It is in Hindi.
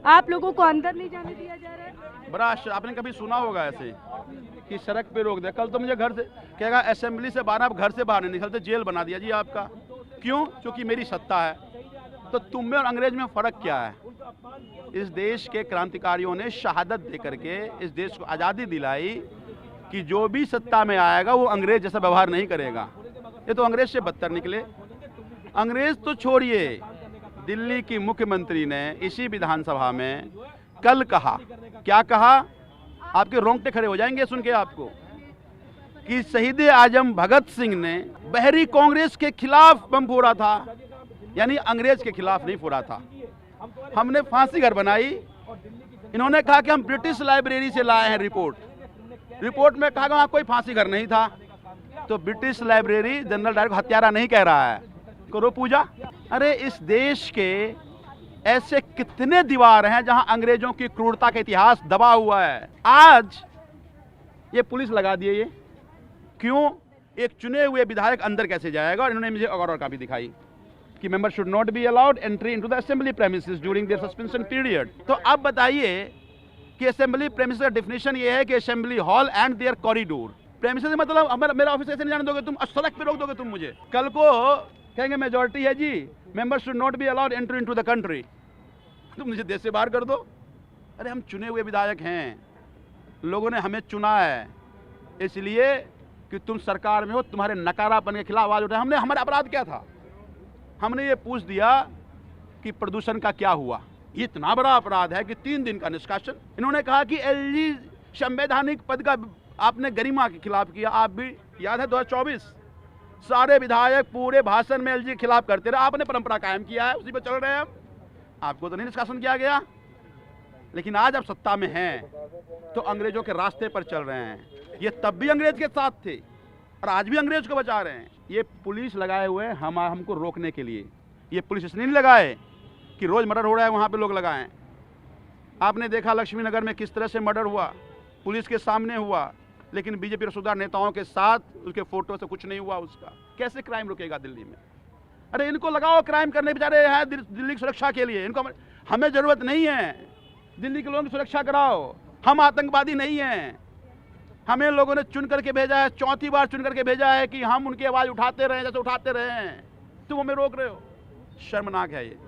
आप लोगों को अंदर नहीं जाने दिया जा रहा है। बड़ा आपने कभी सुना होगा ऐसे कि सड़क पे रोक दे। कल तो मुझे घर से कहेगा असेंबली से बाहर, आप घर से बाहर नहीं निकलते, जेल बना दिया जी आपका। क्यों? क्योंकि मेरी सत्ता है। तो तुम में और अंग्रेज में फर्क क्या है? इस देश के क्रांतिकारियों ने शहादत दे करके इस देश को आज़ादी दिलाई कि जो भी सत्ता में आएगा वो अंग्रेज जैसा व्यवहार नहीं करेगा। ये तो अंग्रेज से बदतर निकले। अंग्रेज तो छोड़िए, दिल्ली की मुख्यमंत्री ने इसी विधानसभा में कल कहा, क्या कहा? आपके रोंगटे खड़े हो जाएंगे सुन के आपको, कि शहीद आजम भगत सिंह ने बहरी कांग्रेस के खिलाफ बम फोड़ा था, यानी अंग्रेज के खिलाफ नहीं फोड़ा था। हमने फांसी घर बनाई। इन्होंने कहा कि हम ब्रिटिश लाइब्रेरी से लाए हैं रिपोर्ट में कहा वहां कोई फांसी घर नहीं था। तो ब्रिटिश लाइब्रेरी जनरल डायर को हत्यारा नहीं कह रहा है, करो पूजा। अरे इस देश के ऐसे कितने दीवार हैं जहां अंग्रेजों की क्रूरता का इतिहास दबा हुआ है। आज ये पुलिस लगा दिए। ये क्यों? एक चुने हुए विधायक अंदर कैसे जाएगा? और इन्होंने मुझे और कॉपी दिखाई कि member should not be allowed entry into the assembly premises during their suspension period. तो अब बताइए कि असेंबली प्रेमिसेस का डेफिनेशन ये है कि assembly hall and their corridor. Premises मतलब मेरा ऑफिस ऐसे नहीं जाने दोगे तुम, सड़क पे रोक दोगे तुम मुझे। कल को कहेंगे मेजोरिटी है जी, member should not be allowed entry into the country, तुम मुझे देश से बाहर कर दो। अरे हम चुने हुए विधायक हैं, लोगों ने हमें चुना है इसलिए कि तुम सरकार में हो, तुम्हारे नकारापन के खिलाफ आवाज उठाए। हमने, हमारा अपराध क्या था? हमने ये पूछ दिया कि प्रदूषण का क्या हुआ। ये इतना बड़ा अपराध है कि 3 दिन का निष्कासन। इन्होंने कहा कि एलजी संवैधानिक पद का आपने गरिमा के खिलाफ किया। आप भी याद है 2024 सारे विधायक पूरे भाषण में एलजी के खिलाफ करते रहे। आपने परंपरा कायम किया है, उसी पर चल रहे हैं हम। आपको तो नहीं निष्कासन किया गया, लेकिन आज आप सत्ता में हैं तो अंग्रेजों के रास्ते पर चल रहे हैं। ये तब भी अंग्रेज के साथ थे और आज भी अंग्रेज को बचा रहे हैं। ये पुलिस लगाए हुए हमको रोकने के लिए। ये पुलिस इसलिए नहीं लगाए कि रोज मर्डर हो रहा है वहाँ पे लोग लगाएं। आपने देखा लक्ष्मी नगर में किस तरह से मर्डर हुआ, पुलिस के सामने हुआ, लेकिन बीजेपी रसूदार नेताओं के साथ उसके फोटो से कुछ नहीं हुआ उसका। कैसे क्राइम रुकेगा दिल्ली में? अरे इनको लगाओ क्राइम करने, बेचारे हैं दिल्ली की सुरक्षा के लिए। इनको हमें जरूरत नहीं है, दिल्ली के लोगों की सुरक्षा कराओ। हम आतंकवादी नहीं हैं। हमें लोगों ने चुन करके भेजा है, 4थी बार चुन करके भेजा है कि हम उनकी आवाज उठाते रहे जैसे उठाते रहे हैं। तुम हमें रोक रहे हो, शर्मनाक है ये।